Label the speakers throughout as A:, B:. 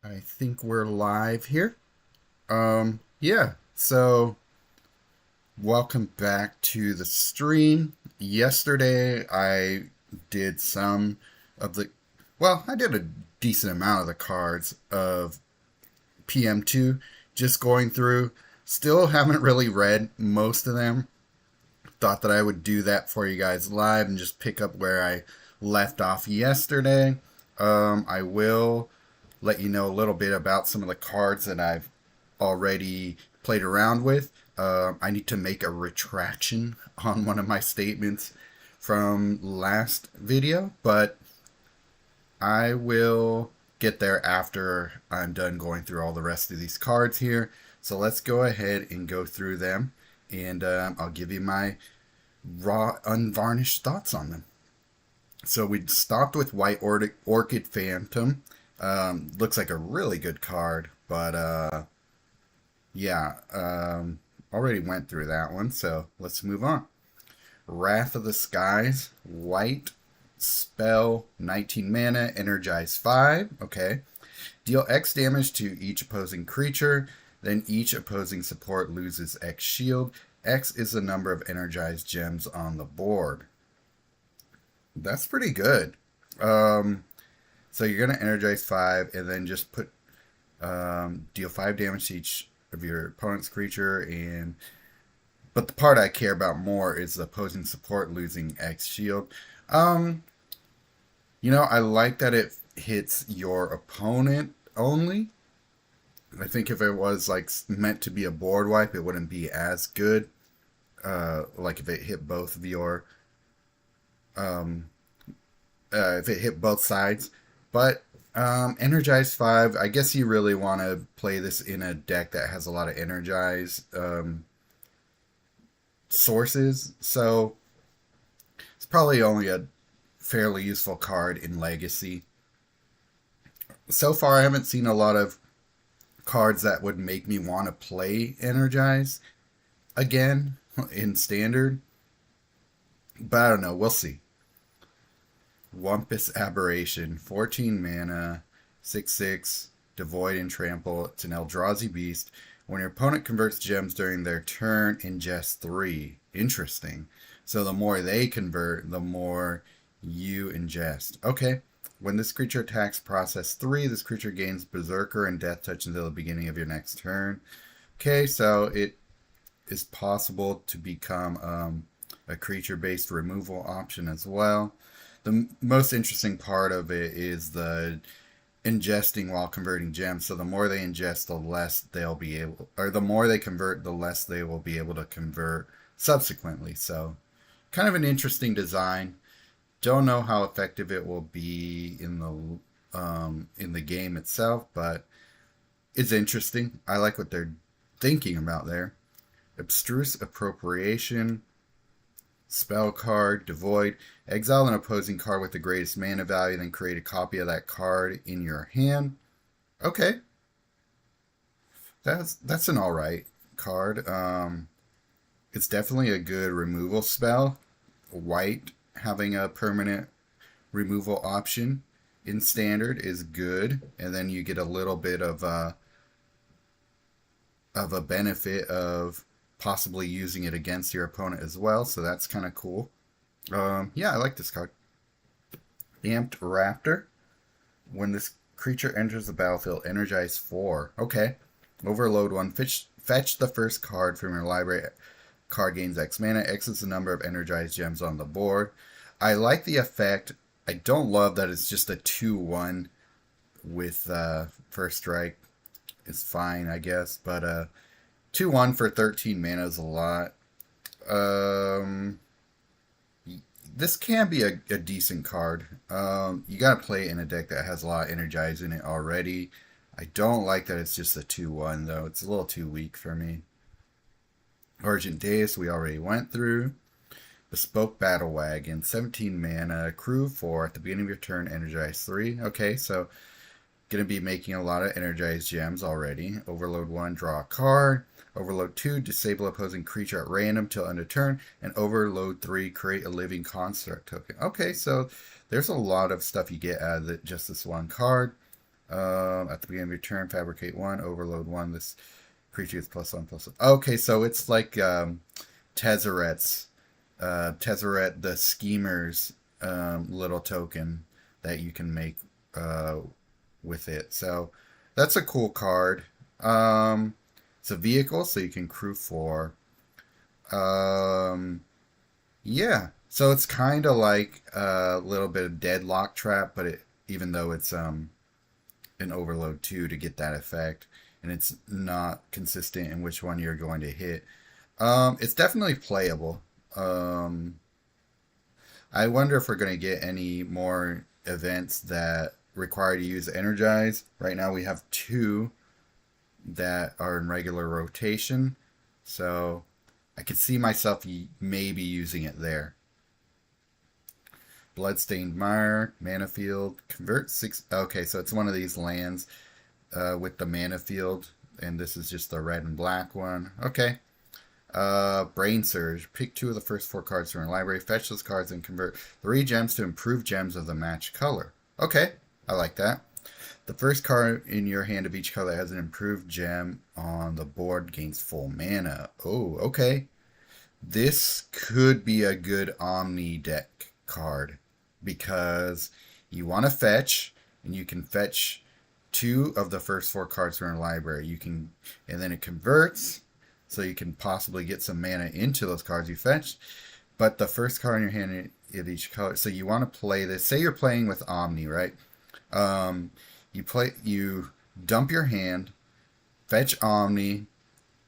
A: I think we're live here. Yeah. So, welcome back to the stream. Yesterday, I did some of the, well, I did a decent amount of the cards of PM2, just going through. Still haven't really read most of them. Thought that I would do that for you guys live and just pick up where I left off yesterday. I will let you know a little bit about some of the cards that I've already played around with. I need to make a retraction on one of my statements from last video, but I will get there after I'm done going through all the rest of these cards here. So let's go ahead and go through them, and I'll give you my raw, unvarnished thoughts on them. So we stopped with White Orchid Phantom. Looks like a really good card, but yeah, already went through that one, so let's move on. Wrath of the Skies, white, spell, 19 mana, energize 5. Okay. Deal X damage to each opposing creature, then each opposing support loses X shield. X is the number of energized gems on the board. That's pretty good. So you're going to energize 5 and then just put deal 5 damage to each of your opponent's creature, and but the part I care about more is the opposing support losing X shield. Um, I like that it hits your opponent only. I think if it was like meant to be a board wipe, it wouldn't be as good. Like if it hit both of your, um, if it hit both sides. But Energize 5, I guess you really want to play this in a deck that has a lot of Energize sources. So it's probably only a fairly useful card in Legacy. So far, I haven't seen a lot of cards that would make me want to play Energize again in Standard. But I don't know. We'll see. Wumpus Aberration, 14 mana, 6/6, devoid and trample. It's an Eldrazi beast. When your opponent converts gems during their turn, ingest 3. Interesting. So the more they convert, the more you ingest. Okay. When this creature attacks, process 3. This creature gains Berserker and Death Touch until the beginning of your next turn. Okay, so it is possible to become a creature-based removal option as well. The most interesting part of it is the ingesting while converting gems. So the more they ingest, the less they'll be able, or the more they convert, the less they will be able to convert subsequently. So kind of an interesting design. Don't know how effective it will be in the game itself, but it's interesting. I like what they're thinking about there. Abstruse Appropriation, spell card, devoid. Exile an opposing card with the greatest mana value, then create a copy of that card in your hand. Okay, that's an all right card. It's definitely a good removal spell. White having a permanent removal option in Standard is good, and then you get a little bit of a benefit of possibly using it against your opponent as well. So that's kind of cool. Yeah, I like this card. Amped Raptor. When this creature enters the battlefield, energize 4. Okay. Overload 1. Fetch the first card from your library. Card gains X mana. X is the number of energized gems on the board. I like the effect. I don't love that it's just a 2/1 with first strike. It's fine, I guess. But 2/1 for 13 mana is a lot. This can be a decent card. You gotta play it in a deck that has a lot of Energize in it already. I don't like that it's just a 2/1 though. It's a little too weak for me. Urgent Deus we already went through. Bespoke Battle Wagon, 17 mana, crew 4. At the beginning of your turn, energize 3. Okay, so gonna be making a lot of energized gems already. Overload 1, draw a card. Overload 2, disable opposing creature at random till end of turn. And Overload 3, create a living construct token. Okay, so there's a lot of stuff you get out of just this one card. At the beginning of your turn, fabricate one, overload one. This creature is +1/+1. Okay, so it's like Tezzeret's, Tezzeret the Schemer's little token that you can make with it. So that's a cool card. It's a vehicle, so you can crew 4. Um, yeah, so it's kind of like a little bit of Deadlock Trap, but even though it's an overload 2 to get that effect, and it's not consistent in which one you're going to hit. It's definitely playable. I wonder if we're going to get any more events that require you to use Energize. Right now we have 2 that are in regular rotation, so I could see myself maybe using it there. Bloodstained Mire, Mana Field, convert 6. Okay, so it's one of these lands with the Mana Field, and this is just the red and black one. Okay. Brain Surge. Pick 2 of the first 4 cards from your library, fetch those cards, and convert 3 gems to improved gems of the matched color. Okay, I like that. The first card in your hand of each color has an improved gem on the board, gains full mana. Oh, okay. This could be a good Omni deck card because you want to fetch, and you can fetch 2 of the first 4 cards from your library. You can, and then it converts, so you can possibly get some mana into those cards you fetched. But the first card in your hand of each color, so you want to play this. Say you're playing with Omni, right? You dump your hand, fetch Omni,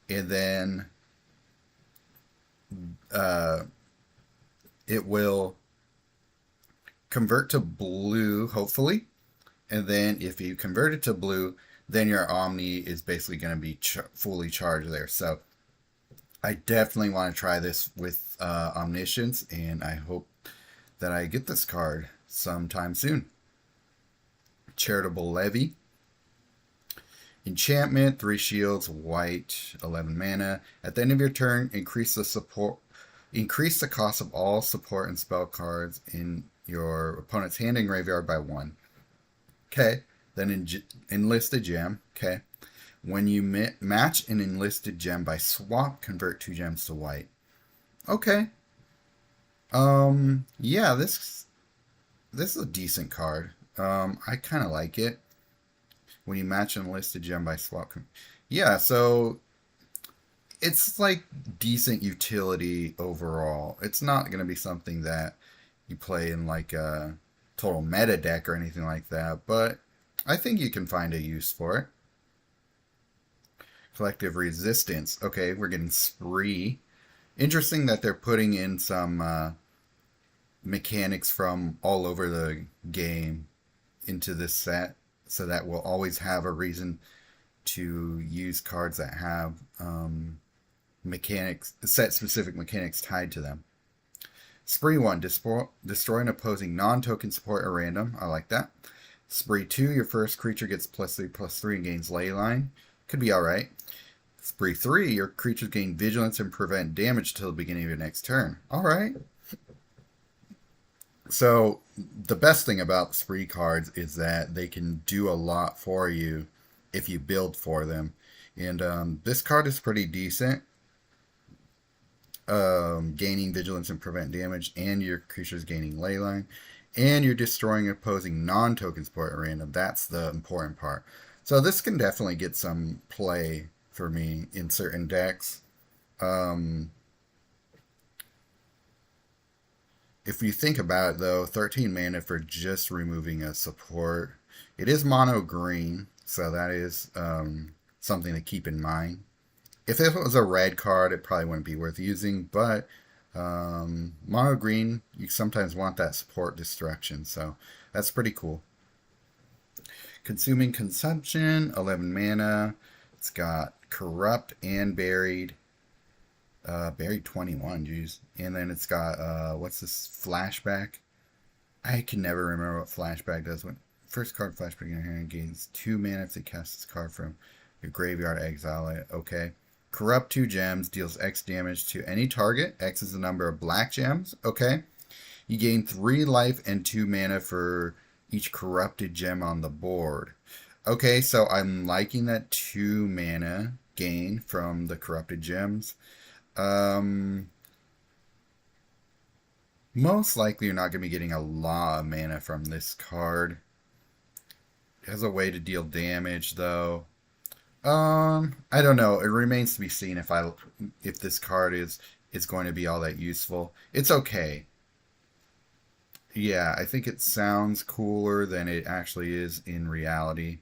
A: and then it will convert to blue, hopefully. And then if you convert it to blue, then your Omni is basically going to be fully charged there. So I definitely want to try this with Omniscience, and I hope that I get this card sometime soon. Charitable Levy. Enchantment, 3 shields, white, 11 mana. At the end of your turn, increase the cost of all support and spell cards in your opponent's hand and graveyard by 1. Okay. Then enlist a gem. Okay. When you match an enlisted gem by swap, convert 2 gems to white. Okay. Yeah, this is a decent card. I kind of like it. When you match an enlisted gem by swap. Yeah, so it's like decent utility overall. It's not going to be something that you play in like a total meta deck or anything like that, but I think you can find a use for it. Collective Resistance. Okay, we're getting Spree. Interesting that they're putting in some mechanics from all over the game into this set, so that we'll always have a reason to use cards that have mechanics, set-specific mechanics tied to them. Spree 1, destroy an opposing non-token support at random. I like that. Spree 2, your first creature gets +3/+3 and gains Leyline. Could be alright. Spree 3, your creatures gain Vigilance and prevent damage till the beginning of your next turn. Alright. So, the best thing about Spree cards is that they can do a lot for you if you build for them. And this card is pretty decent. Gaining Vigilance and prevent damage, and your creatures gaining Leyline, and you're destroying opposing non-token support at random. That's the important part. So this can definitely get some play for me in certain decks. If you think about it, though, 13 mana for just removing a support. It is mono green, so that is something to keep in mind. If it was a red card, it probably wouldn't be worth using, but mono green, you sometimes want that support destruction, so that's pretty cool. Consuming Consumption, 11 mana. It's got Corrupt and Buried. Buried 21, geez. And then it's got, what's this, Flashback? I can never remember what Flashback does. When first card Flashback in your hand gains 2 mana if it casts this card from your graveyard, exile it. Okay. Corrupt 2 gems, deals X damage to any target. X is the number of black gems. Okay. You gain 3 life and 2 mana for each corrupted gem on the board. Okay, so I'm liking that 2 mana gain from the corrupted gems. Um, Most likely you're not going to be getting a lot of mana from this card. It has a way to deal damage though. I don't know. It remains to be seen if this card is going to be all that useful. It's okay. Yeah, I think it sounds cooler than it actually is in reality.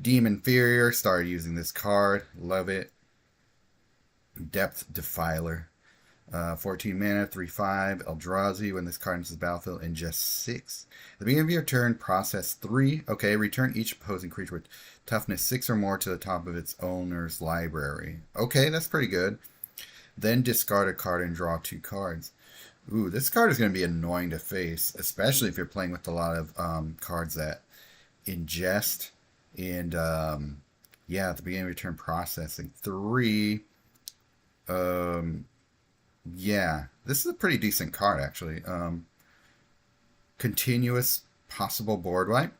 A: Demon Inferior, started using this card. Love it. Depth Defiler. 14 mana, 3/5. Eldrazi. When this card enters the battlefield, ingest 6. At the beginning of your turn, process 3. Okay, return each opposing creature with toughness 6 or more to the top of its owner's library. Okay, that's pretty good. Then discard a card and draw 2 cards. Ooh, this card is going to be annoying to face, especially if you're playing with a lot of cards that ingest. And yeah, at the beginning of your turn, processing 3. Um, yeah, this is a pretty decent card, actually. Continuous possible board wipe.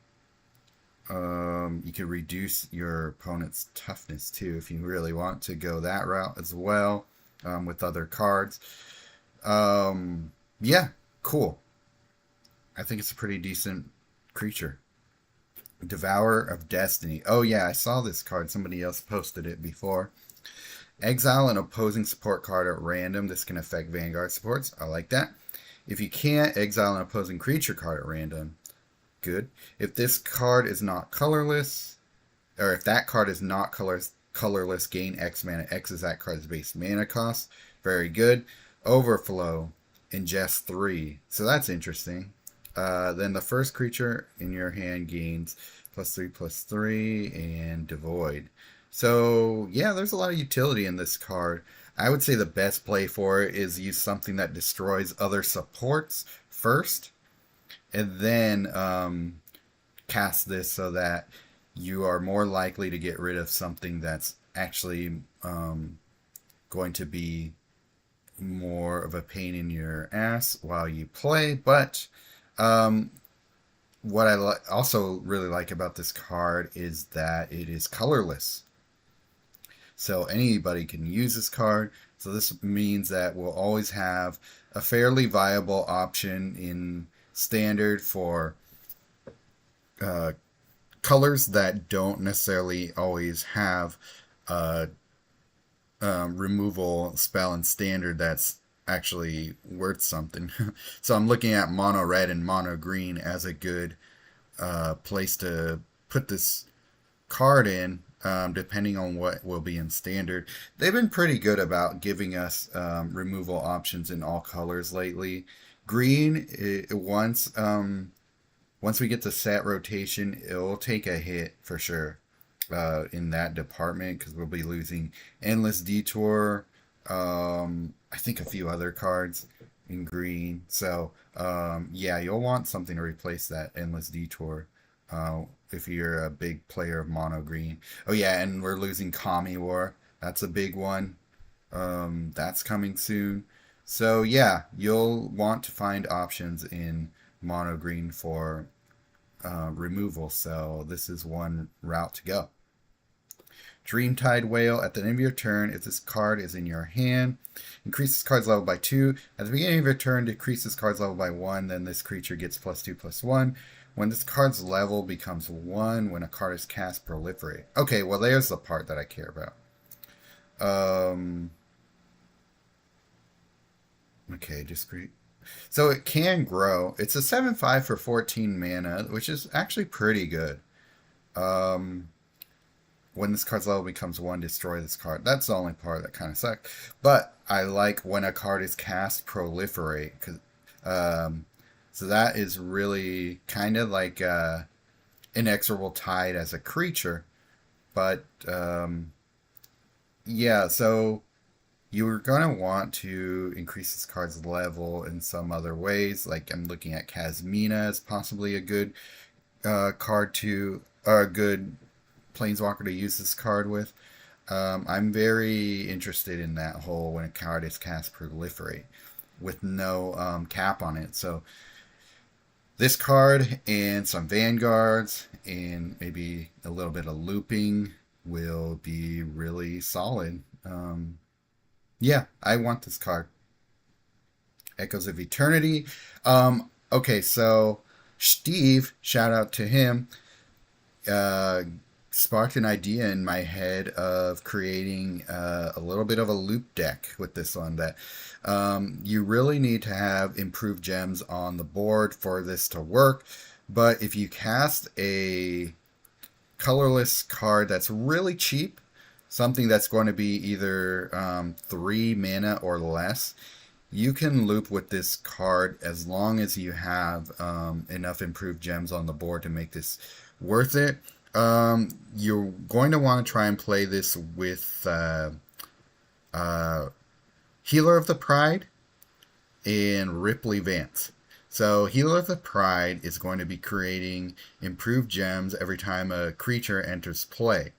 A: You can reduce your opponent's toughness too if you really want to go that route as well with other cards. Yeah, cool. I think it's a pretty decent creature. Devourer of Destiny. Oh yeah, I saw this card. Somebody else posted it before. Exile an opposing support card at random. This can affect Vanguard supports. I like that. If you can't, exile an opposing creature card at random. Good. If this card is not colorless, or if that card is not colorless, gain X mana. X is that card's base mana cost. Very good. Overflow, ingest 3. So that's interesting. Then the first creature in your hand gains +3/+3 and devoid. So yeah, there's a lot of utility in this card. I would say the best play for it is use something that destroys other supports first, and then cast this so that you are more likely to get rid of something that's actually going to be more of a pain in your ass while you play. But um, what I also really like about this card is that it is colorless. So anybody can use this card. So this means that we'll always have a fairly viable option in standard for uh, colors that don't necessarily always have a removal spell in standard that's actually worth something. So I'm looking at mono red and mono green as a good place to put this card in, depending on what will be in standard. They've been pretty good about giving us removal options in all colors lately. Green, once we get to set rotation, it will take a hit for sure in that department because we'll be losing Endless Detour. I think a few other cards in green. So yeah, you'll want something to replace that Endless Detour if you're a big player of mono green. Oh yeah, and we're losing Kami War. That's a big one. That's coming soon. So yeah, you'll want to find options in mono green for removal. So this is one route to go. Dreamtide Whale. At the end of your turn, if this card is in your hand, increase this card's level by 2. At the beginning of your turn, decrease this card's level by 1. Then this creature gets +2/+1. When this card's level becomes 1, when a card is cast, proliferate. Okay, well there's the part that I care about. Okay, discrete. So it can grow. It's a 7/5 for 14 mana, which is actually pretty good. Um, when this card's level becomes 1, destroy this card. That's the only part that kind of sucks. But I like when a card is cast, proliferate. So that is really kind of like Inexorable Tide as a creature. But yeah, so you're going to want to increase this card's level in some other ways. Like I'm looking at Kasmina as possibly a good card to, or a good planeswalker to use this card with. I'm very interested in that whole when a card is cast, proliferate with no cap on it. So This card and some vanguards and maybe a little bit of looping will be really solid. Yeah, I want this card. Echoes of Eternity. Okay, so Steve, shout out to him, uh, sparked an idea in my head of creating a little bit of a loop deck with this one. That you really need to have improved gems on the board for this to work. But if you cast a colorless card that's really cheap, something that's going to be either 3 mana or less, you can loop with this card as long as you have enough improved gems on the board to make this worth it. You're going to want to try and play this with uh, Healer of the Pride and Ripley Vance. So Healer of the Pride is going to be creating improved gems every time a creature enters play.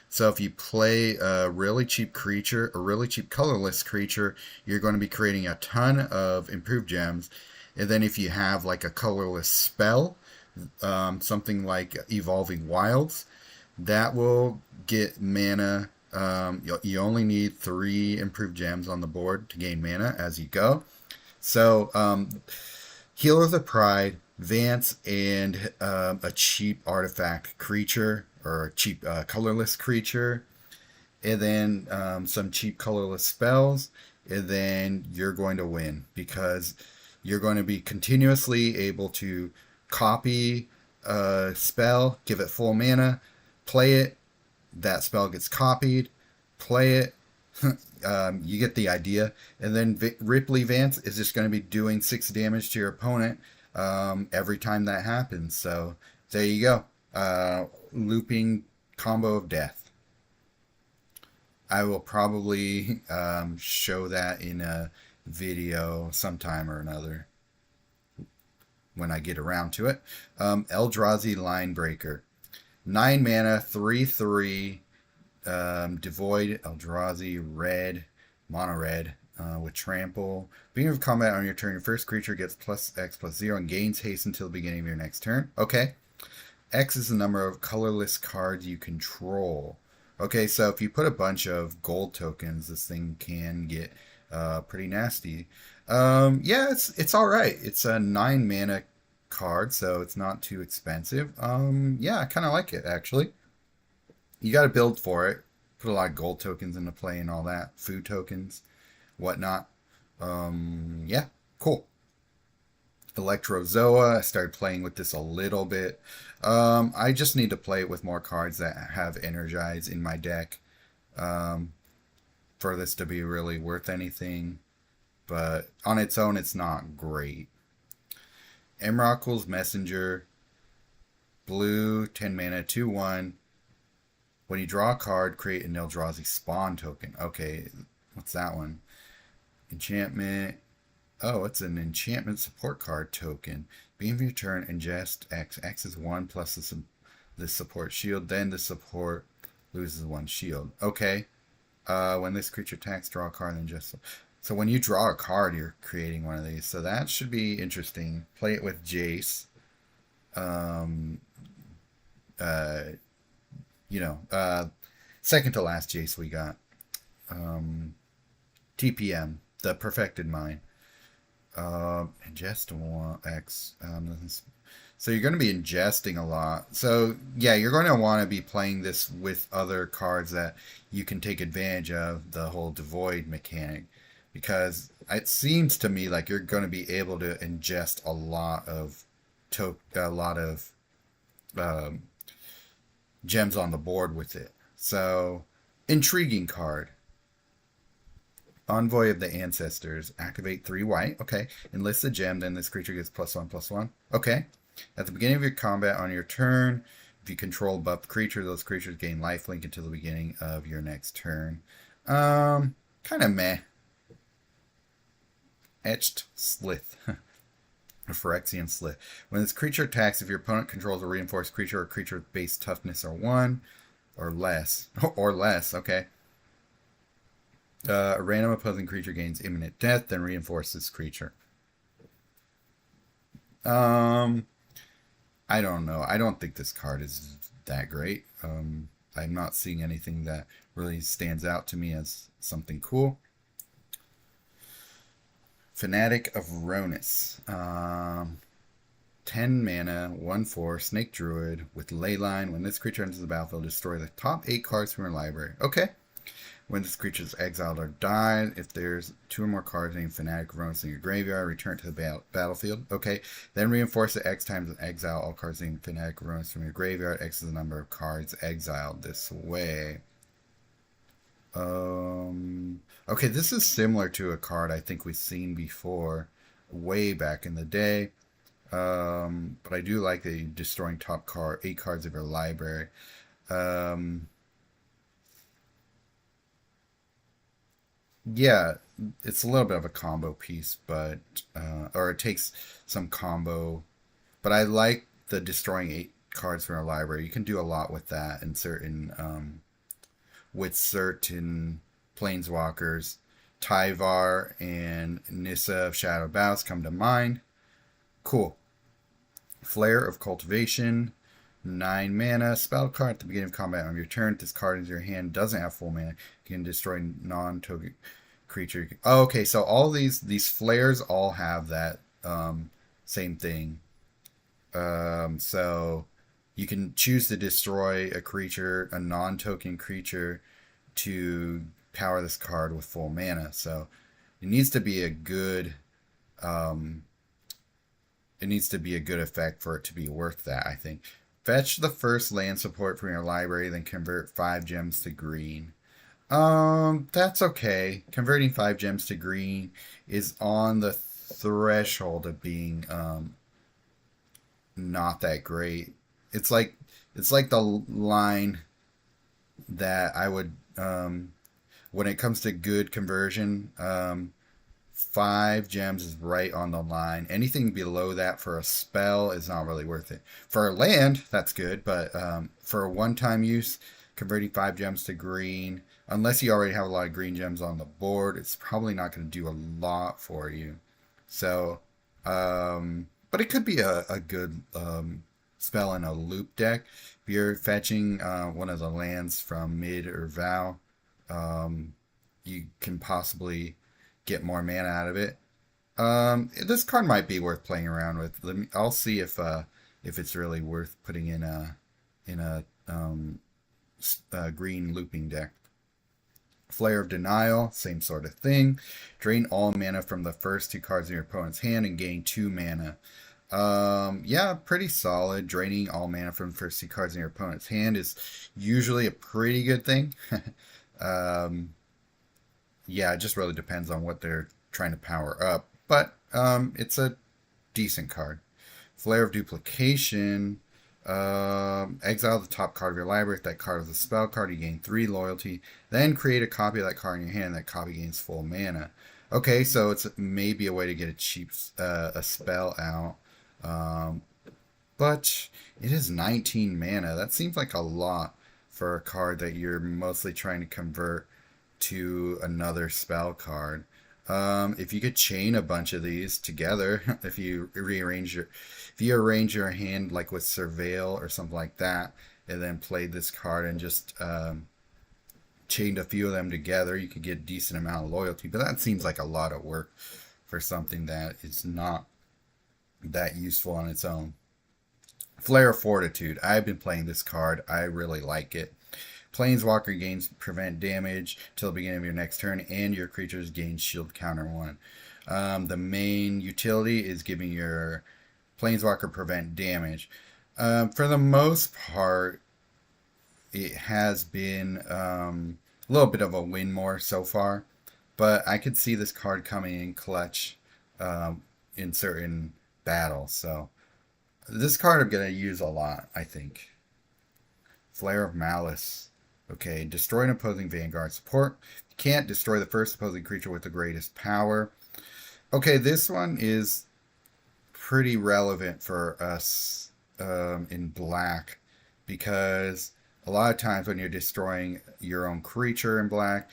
A: So if you play a really cheap creature, a really cheap colorless creature, you're going to be creating a ton of improved gems. And then if you have like a colorless spell, something like Evolving Wilds, that will get mana. You only need 3 improved gems on the board to gain mana as you go. So Healer of the Pride, Vance, and a cheap artifact creature or a cheap colorless creature, and then some cheap colorless spells, and then you're going to win because you're going to be continuously able to copy a spell, give it full mana, play it, that spell gets copied, play it. You get the idea. And then Ripley Vance is just going to be doing 6 damage to your opponent every time that happens. So there you go. Looping combo of death. I will probably show that in a video sometime or another when I get around to it. Eldrazi Linebreaker. 9 mana, 3/3. Devoid Eldrazi red, mono red, with trample. Beginning of combat on your turn, your first creature gets +X+0 and gains haste until the beginning of your next turn. Okay. X is the number of colorless cards you control. Okay, so if you put a bunch of gold tokens, this thing can get pretty nasty. Yeah, it's all right. It's a 9 mana card, so it's not too expensive. Yeah, I kind of like it actually. You got to build for it. Put a lot of gold tokens into play and all that, food tokens, whatnot. Yeah, cool. Electrozoa. I started playing with this a little bit. I just need to play it with more cards that have Energize in my deck for this to be really worth anything. But on its own, it's not great. Emrakul's Messenger. Blue, 10 mana, 2/1. When you draw a card, create an Eldrazi spawn token. Okay, what's that one? Enchantment. Oh, it's an enchantment support card token. Beginning of your turn, ingest X. X is 1 plus the support shield. Then the support loses 1 shield. Okay. When this creature attacks, draw a card and ingest. So when you draw a card, you're creating one of these. So that should be interesting. Play it with Jace. Second to last Jace we got. TPM, the Perfected Mind. Ingest 1 X. So you're going to be ingesting a lot. So yeah, you're going to want to be playing this with other cards that you can take advantage of the whole devoid mechanic, because it seems to me like you're going to be able to ingest a lot of gems on the board with it. So intriguing card. Envoy of the Ancestors. Activate 3 white. Okay. Enlist a gem, then this creature gets +1/+1. Okay. At the beginning of your combat on your turn, if you control buffed creature, those creatures gain lifelink until the beginning of your next turn. Kind of meh. Etched Slith. A Phyrexian Slith. When this creature attacks, if your opponent controls a reinforced creature or creature with base toughness or 1 or less, okay. A random opposing creature gains imminent death, then reinforces creature. Um, I don't know. I don't think this card is that great. I'm not seeing anything that really stands out to me as something cool. Fanatic of Ronus. 10 mana, 1/4, Snake Druid with Leyline. When this creature enters the battlefield, destroy the top 8 cards from your library. Okay. When this creature is exiled or died, if there's 2 or more cards named Fanatic of Ronus in your graveyard, return to the battlefield. Okay. Then reinforce it X times and exile all cards named Fanatic of Ronus from your graveyard. X is the number of cards exiled this way. Okay, this is similar to a card I think we've seen before, way back in the day. But I do like the destroying top card, 8 cards of your library. Um, yeah, it's a little bit of a combo piece, but or it takes some combo. But I like the destroying 8 cards from our library. You can do a lot with that in certain planeswalkers. Tyvar and Nissa of Shadow Baths come to mind. Cool. Flare of Cultivation, 9 mana, spell card at the beginning of combat on your turn. If this card in your hand doesn't have full mana, you can destroy non-token creature. Oh, okay, so all these flares all have that same thing. So you can choose to destroy a creature, a non-token creature, to power this card with full mana. So it needs to be a good um, it needs to be a good effect for it to be worth that, I think. Fetch the first land support from your library, then convert 5 gems to green. That's okay. Converting 5 gems to green is on the threshold of being not that great. It's like it's like the line that I would when it comes to good conversion, 5 gems is right on the line. Anything below that for a spell is not really worth it. For a land, that's good, but for a one-time use, converting 5 gems to green, unless you already have a lot of green gems on the board, it's probably not going to do a lot for you. So, but it could be a good spell in a loop deck. If you're fetching one of the lands from mid or Vow, you can possibly get more mana out of it. This card might be worth playing around with. I'll see if it's really worth putting in a green looping deck. Flare of Denial, same sort of thing. Drain all mana from the first 2 cards in your opponent's hand and gain 2 mana. Yeah, pretty solid. Draining all mana from the first 2 cards in your opponent's hand is usually a pretty good thing. um, yeah, it just really depends on what they're trying to power up. But it's a decent card. Flare of Duplication. Exile the top card of your library. If that card is a spell card, you gain 3 loyalty. Then create a copy of that card in your hand. That copy gains full mana. Okay, so it's maybe a way to get a cheap a spell out. Um, but it is 19 mana. That seems like a lot for a card that you're mostly trying to convert to another spell card. If you could chain a bunch of these together, if you arrange your hand like with Surveil or something like that, and then played this card and just chained a few of them together, you could get a decent amount of loyalty. But that seems like a lot of work for something that is not that useful on its own. Flare of Fortitude. I've been playing this card. I really like it. Planeswalker gains prevent damage till the beginning of your next turn, and your creatures gain shield counter 1. The main utility is giving your Planeswalker prevent damage. For the most part, it has been a little bit of a win more so far, but I could see this card coming in clutch in certain battles. So this card I'm going to use a lot, I think. Flare of Malice. Okay, destroy an opposing Vanguard support. You can't destroy the first opposing creature with the greatest power. Okay, this one is pretty relevant for us in black, because a lot of times when you're destroying your own creature in black,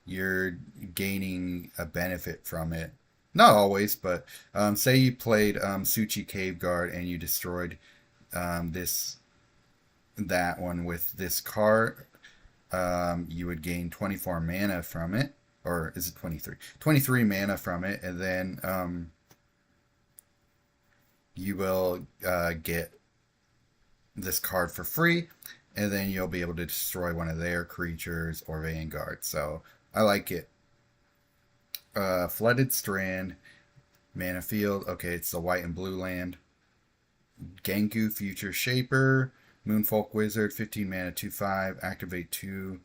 A: you're gaining a benefit from it. Not always, but say you played Suchi Cave Guard and you destroyed this that one with this card, you would gain 24 mana from it, or is it 23? 23 mana from it, and then you will get this card for free, and then you'll be able to destroy one of their creatures or Vanguard. So I like it. Flooded Strand, Mana Field. Okay, it's the white and blue land. Genku Future Shaper, Moonfolk Wizard, 15 mana, 2/5. Activate 2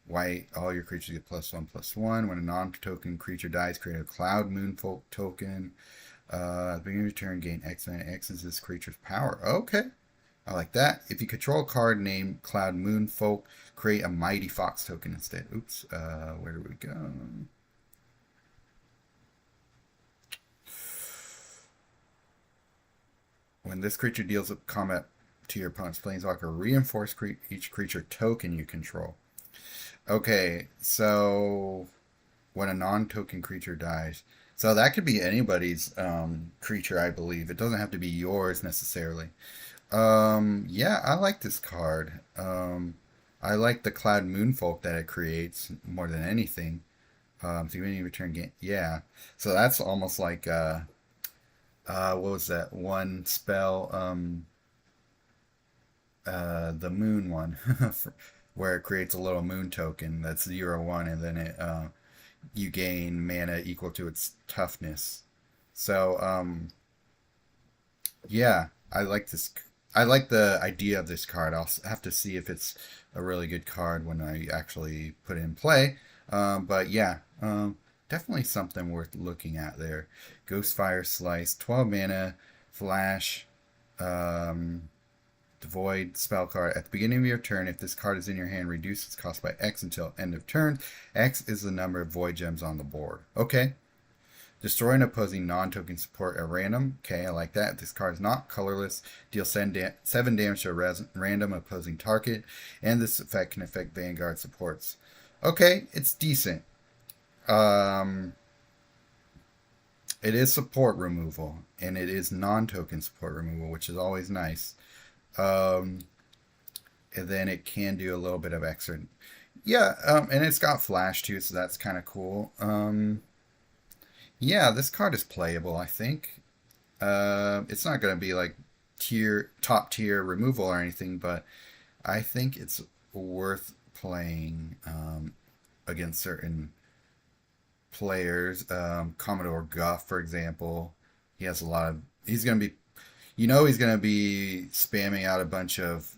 A: white. All your creatures get +1/+1. When a non-token creature dies, create a Cloud Moonfolk token. At the beginning of your turn, gain X mana. X is this creature's power. Okay. I like that. If you control a card named Cloud Moonfolk, create a Mighty Fox token instead. Oops. Where do we go? When this creature deals with combat to your opponent's planeswalker, reinforce each creature token you control. Okay, so when a non-token creature dies, so that could be anybody's creature, I believe. It doesn't have to be yours necessarily. Yeah, I like this card. I like the Cloud Moonfolk that it creates more than anything. So you any return game, yeah. So that's almost like what was that one spell? The moon one, where it creates a little moon token that's 0/1, and then it you gain mana equal to its toughness. So yeah, I like this. I like the idea of this card. I'll have to see if it's a really good card when I actually put it in play. But yeah, definitely something worth looking at there. Ghostfire Slice, 12 mana, flash, Void spell card. At the beginning of your turn, if this card is in your hand, reduce its cost by X until end of turn. X is the number of Void gems on the board. Okay. Destroy an opposing non-token support at random. Okay, I like that. This card is not colorless. Deal 7 damage to a random opposing target. And this effect can affect Vanguard supports. Okay, it's decent. It is support removal. And it is non-token support removal, which is always nice. And then it can do a little bit of extra. Yeah, and it's got flash too, so that's kind of cool. Yeah, this card is playable, I think. It's not going to be like top tier removal or anything, but I think it's worth playing against certain players. Commodore Guff, for example, he has a lot of. He's going to be, he's going to be spamming out a bunch of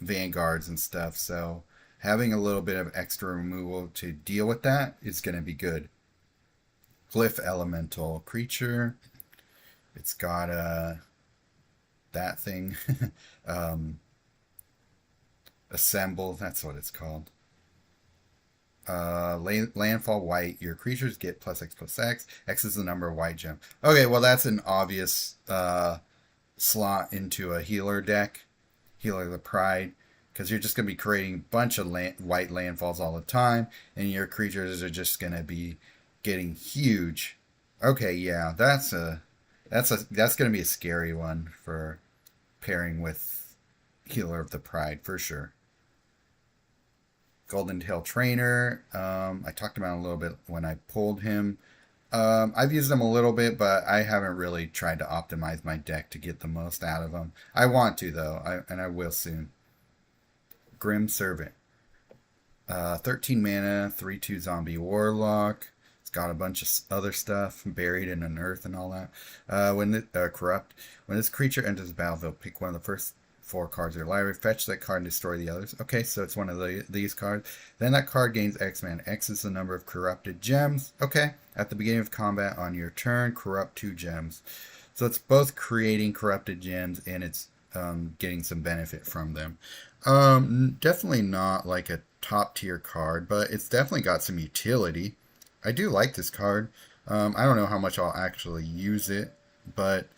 A: vanguards and stuff. So having a little bit of extra removal to deal with that is going to be good. Glyph Elemental creature. It's got that thing. Assemble, that's what it's called. Landfall white. Your creatures get +X/+X. X is the number of white gem. Okay, well that's an obvious slot into a healer deck. Healer of the Pride. Because you're just going to be creating a bunch of white landfalls all the time. And your creatures are just going to be getting huge. Okay, yeah, that's going to be a scary one for pairing with Healer of the Pride for sure. Golden Tail Trainer. I talked about him a little bit when I pulled him. I've used him a little bit, but I haven't really tried to optimize my deck to get the most out of him. I want to though, and I will soon. Grim Servant. 13 mana, 3/2 zombie warlock. It's got a bunch of other stuff buried in an earth and all that. Corrupt. When this creature enters the battlefield, pick one of the first 4 cards of your library, fetch that card and destroy the others. Okay, so it's one of these cards. Then that card gains X mana. X is the number of corrupted gems. Okay, at the beginning of combat on your turn, corrupt 2 gems. So it's both creating corrupted gems and it's getting some benefit from them. Definitely not like a top tier card, but it's definitely got some utility. I do like this card. I don't know how much I'll actually use it, but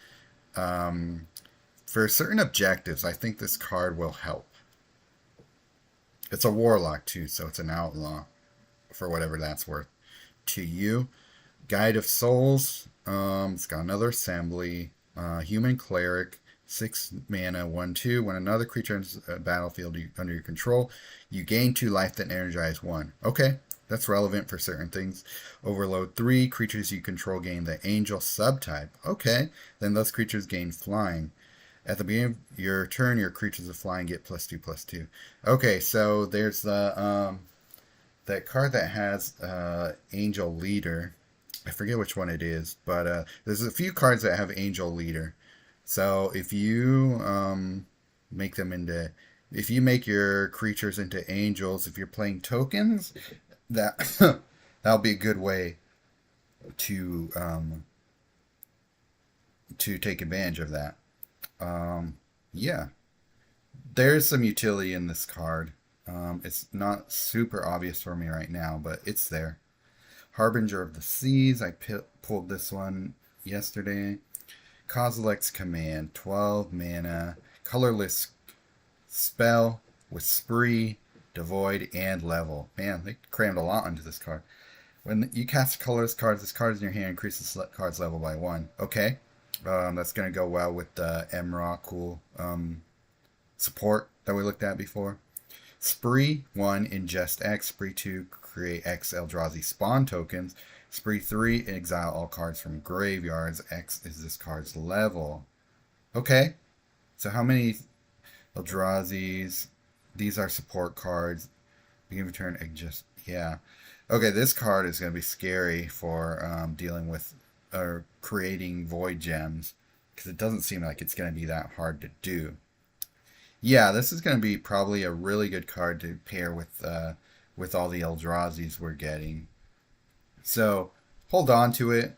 A: for certain objectives, I think this card will help. It's a warlock too, so it's an outlaw for whatever that's worth to you. Guide of Souls. It's got another assembly. Human Cleric. 6 mana, 1/2. When another creature enters a battlefield under your control, you gain 2 life, then energize 1. Okay, that's relevant for certain things. Overload 3. Creatures you control gain the Angel subtype. Okay, then those creatures gain flying. At the beginning of your turn, your creatures of flying get +2/+2. Okay, so there's the that card that has Angel Leader. I forget which one it is, but there's a few cards that have Angel Leader. So if you make them into, if you make your creatures into angels, if you're playing tokens, that that'll be a good way to to take advantage of that. Yeah, there's some utility in this card. It's not super obvious for me right now, but it's there. Harbinger of the Seas. I pulled this one yesterday. Kozilek's Command. 12 mana. Colorless spell with Spree, Devoid, and Level. Man, they crammed a lot into this card. When you cast a colorless card, this card is in your hand increases the card's level by 1. Okay. That's going to go well with the Emrakul support that we looked at before. Spree 1, ingest X. Spree 2, create X Eldrazi spawn tokens. Spree 3, exile all cards from graveyards. X is this card's level. Okay, so how many Eldrazi's? These are support cards. Beginning of turn, just, yeah. Okay, this card is going to be scary for dealing with or creating void gems, because it doesn't seem like it's going to be that hard to do. Yeah, this is going to be probably a really good card to pair with all the Eldrazi's we're getting. So hold on to it.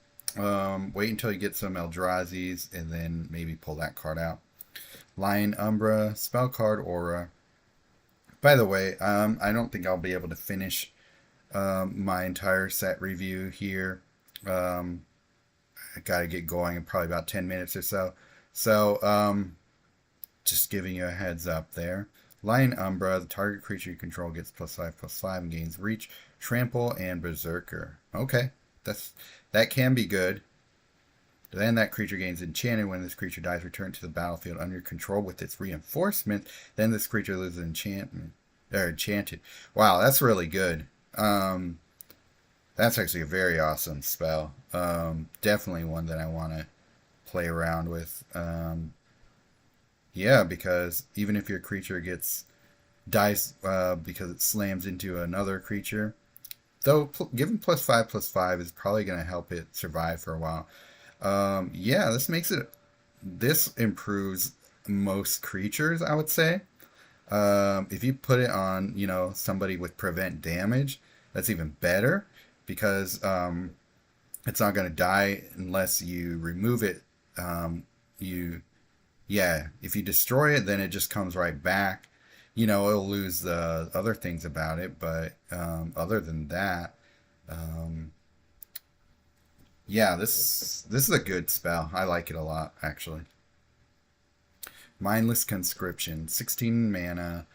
A: Wait until you get some Eldrazi's, and then maybe pull that card out. Lion Umbra, spell card Aura. By the way, I don't think I'll be able to finish my entire set review here. I gotta get going in probably about 10 minutes or so. So, just giving you a heads up there. Lion Umbra, the target creature you control gets +5/+5 and gains Reach, Trample, and Berserker. Okay, that can be good. Then that creature gains Enchanted. When this creature dies, return to the battlefield under your control with its reinforcement. Then this creature loses enchantment. Or Enchanted. Wow, that's really good. That's actually a very awesome spell. Definitely one that I want to play around with. Yeah, because even if your creature dies because it slams into another creature, though giving +5/+5 is probably going to help it survive for a while. Yeah, this improves most creatures, I would say. If you put it on, somebody with prevent damage, that's even better, because it's not going to die unless you remove it. If you destroy it, then it just comes right back. It'll lose the other things about it, but other than that, yeah, this is a good spell. I like it a lot, actually. Mindless Conscription, 16 mana,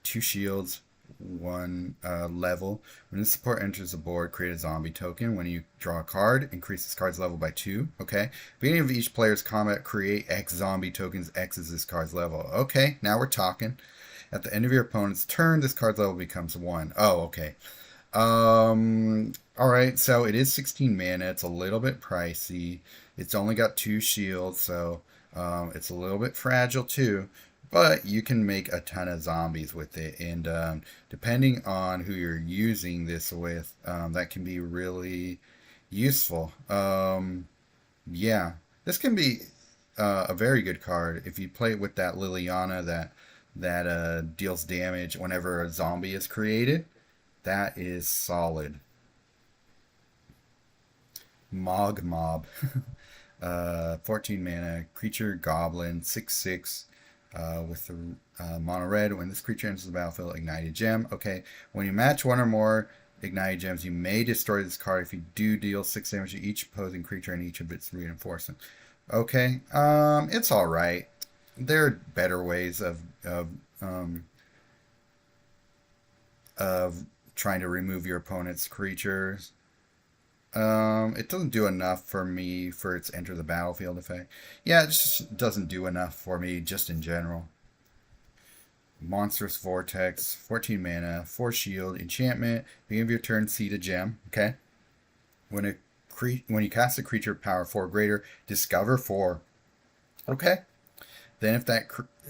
A: 2 shields, 1 level. When this support enters the board, create a zombie token. When you draw a card, increase this card's level by 2. Okay. Beginning of each player's combat, create X zombie tokens. X is this card's level. Okay, now we're talking. At the end of your opponent's turn, this card's level becomes 1. Oh, okay. Alright, so it is 16 mana. It's a little bit pricey. It's only got 2 shields, so it's a little bit fragile too, but you can make a ton of zombies with it, and depending on who you're using this with, that can be really useful. Yeah, this can be a very good card if you play it with that Liliana that deals damage whenever a zombie is created. That is solid. Mog Mob. 14 mana, creature goblin, 6/6, with the mono red. When this creature enters the battlefield, ignite a gem. Okay, when you match one or more ignited gems, you may destroy this card. If you do, deal 6 damage to each opposing creature and each of its reinforcements. Okay, it's all right. There are better ways of trying to remove your opponent's creatures. It doesn't do enough for me for its enter the battlefield effect. Yeah, it just doesn't do enough for me just in general. Monstrous Vortex, 14 mana, 4 shield, enchantment. Beginning of your turn, seed a gem. Okay. When when you cast a creature power 4 or greater, discover 4. Okay. Then if that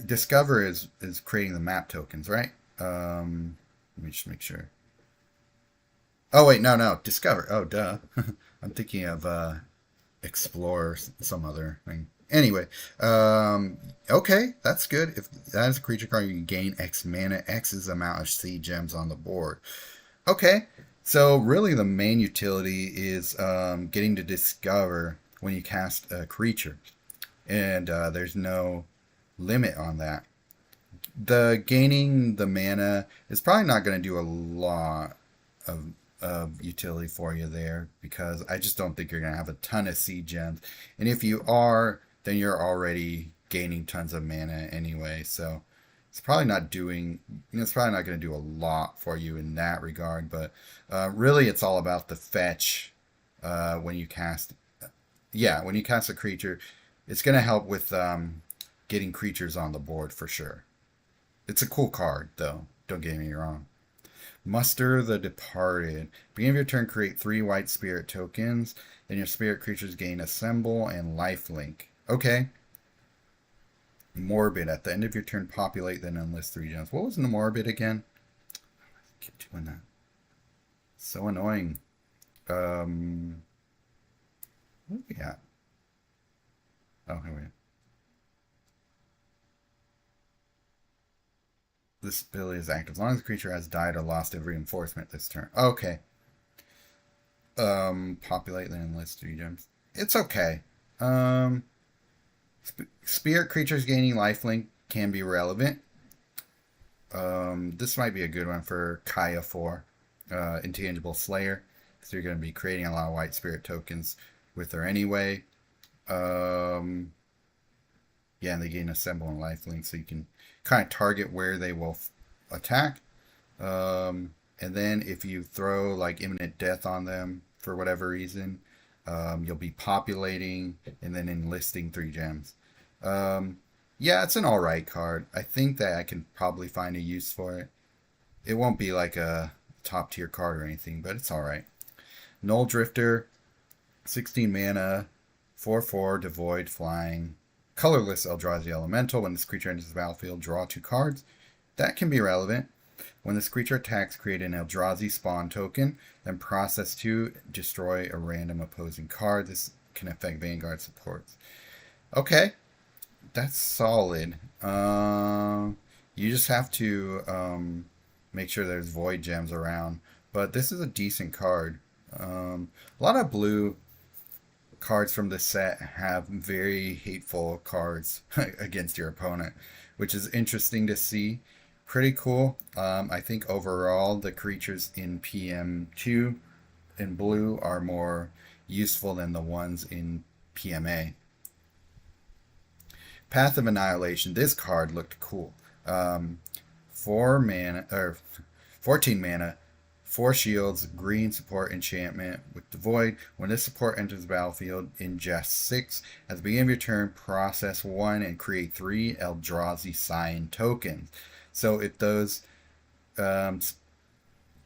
A: discover is creating the map tokens, right? Let me just make sure. Oh wait, no, discover. Oh duh. I'm thinking of explore some other thing. Anyway, okay, that's good. If that is a creature card, you can gain X mana. X is the amount of seed gems on the board. Okay, so really the main utility is getting to discover when you cast a creature, and there's no limit on that. The gaining the mana is probably not going to do a lot of utility for you there because I just don't think you're going to have a ton of seed gems. And if you are, then you're already gaining tons of mana anyway. So it's probably not doing, it's probably not going to do a lot for you in that regard. But really, it's all about the fetch when you cast. Yeah, when you cast a creature, it's going to help with getting creatures on the board for sure. It's a cool card, though. Don't get me wrong. Muster the Departed. Beginning of your turn, create 3 white spirit tokens. Then your spirit creatures gain Assemble and Lifelink. Okay. Morbid. At the end of your turn, populate, then enlist 3 gems. What was the Morbid again? I keep doing that. So annoying. What do we got? Oh, here we go. This ability is active as long as the creature has died or lost every reinforcement this turn. Okay. Populate then enlist 3 gems. It's okay. Spirit creatures gaining lifelink can be relevant. This might be a good one for Kaya 4, Intangible Slayer, because you're going to be creating a lot of white spirit tokens with her anyway. Yeah, and they gain Assemble and Lifelink, so you can kind of target where they will attack. And then if you throw like Imminent Death on them for whatever reason, you'll be populating and then enlisting 3 gems. Yeah, it's an alright card. I think that I can probably find a use for it. It won't be like a top tier card or anything, but it's alright. Null Drifter, 16 mana, 4/4, devoid, flying. Colorless Eldrazi Elemental. When this creature enters the battlefield, draw 2 cards. That can be relevant. When this creature attacks, create an Eldrazi spawn token, then process 2, destroy a random opposing card. This can affect Vanguard supports. Okay, that's solid. You just have to make sure there's void gems around. But this is a decent card. A lot of blue cards from this set have very hateful cards against your opponent, which is interesting to see. Pretty cool. I think overall the creatures in PM2 in blue are more useful than the ones in PMA. Path of Annihilation. This card looked cool. 4 mana or 14 mana, 4 shields, green support enchantment with the void. When this support enters the battlefield, ingest 6. At the beginning of your turn, process 1 and create 3 Eldrazi Scion tokens. So if those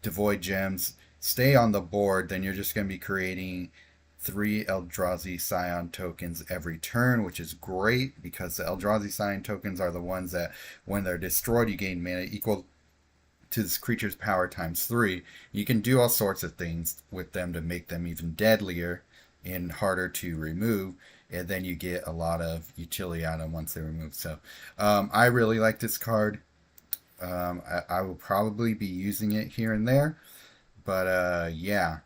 A: devoid gems stay on the board, then you're just going to be creating 3 Eldrazi Scion tokens every turn, which is great because the Eldrazi Scion tokens are the ones that, when they're destroyed, you gain mana equal to this creature's power times 3. You can do all sorts of things with them to make them even deadlier and harder to remove, and then you get a lot of utility out of them once they're removed. So I really like this card. I will probably be using it here and there, but yeah,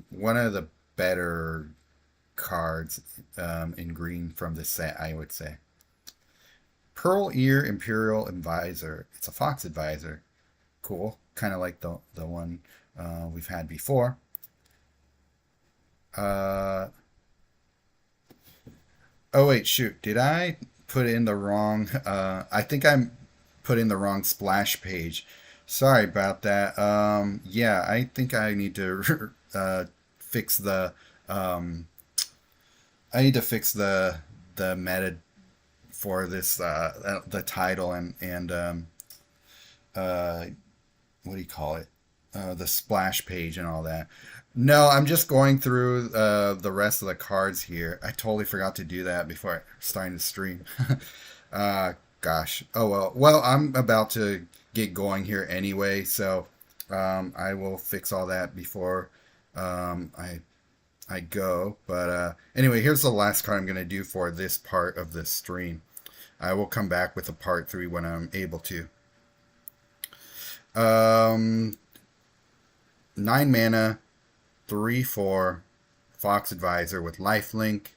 A: one of the better cards in green from this set, I would say. Pearl Ear Imperial Advisor. It's a Fox Advisor. Cool. Kind of like the one we've had before. Oh wait, shoot. Did I put in the wrong... I think I'm put in the wrong splash page. Sorry about that. Yeah, I think I need to fix the I need to fix the meta for this the title and uh, what do you call it? The splash page and all that. No, I'm just going through the rest of the cards here. I totally forgot to do that before I started the stream. uh, Gosh. Oh well. Well, I'm about to get going here anyway, so I will fix all that before I go. But anyway, here's the last card I'm going to do for this part of the stream. I will come back with a part 3 when I'm able to. 9 mana, 3/4, Fox Advisor with lifelink,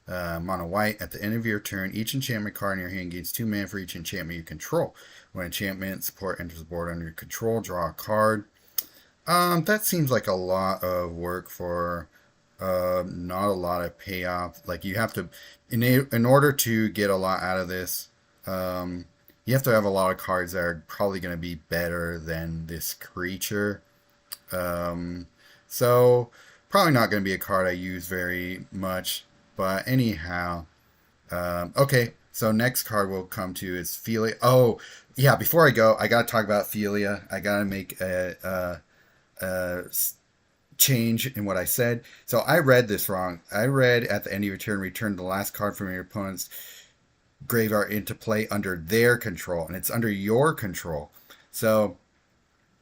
A: mono white. At the end of your turn, each enchantment card in your hand gains 2 mana for each enchantment you control. When enchantment support enters the board under your control, draw a card. That seems like a lot of work for not a lot of payoff. Like you have to, in order to get a lot out of this, you have to have a lot of cards that are probably going to be better than this creature. So probably not going to be a card I use very much. But anyhow, okay. So next card we'll come to is Philia. Oh, yeah. Before I go, I gotta talk about Philia. I gotta make a change in what I said. So I read this wrong. I read at the end of your turn, return the last card from your opponent's graveyard into play under their control, and it's under your control. So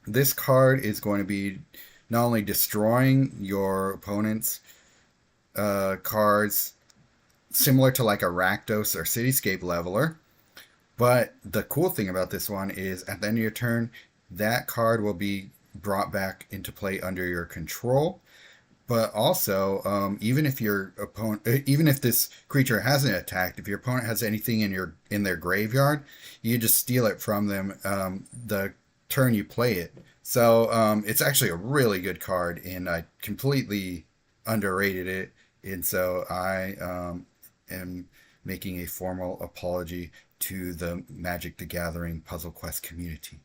A: this card is going to be not only destroying your opponent's cards, similar to like a Rakdos or Cityscape Leveler, but the cool thing about this one is at the end of your turn, that card will be brought back into play under your control. But also, even if your opponent, even if this creature hasn't attacked, if your opponent has anything in their graveyard, you just steal it from them the turn you play it. So it's actually a really good card, and I completely underrated it. And so I am making a formal apology to the Magic the Gathering Puzzle Quest community.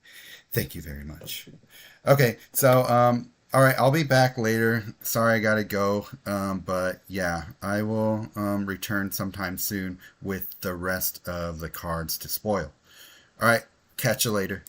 A: Thank you very much. Okay, so all right, I'll be back later. Sorry I gotta go, but yeah, I will return sometime soon with the rest of the cards to spoil. All right, catch you later.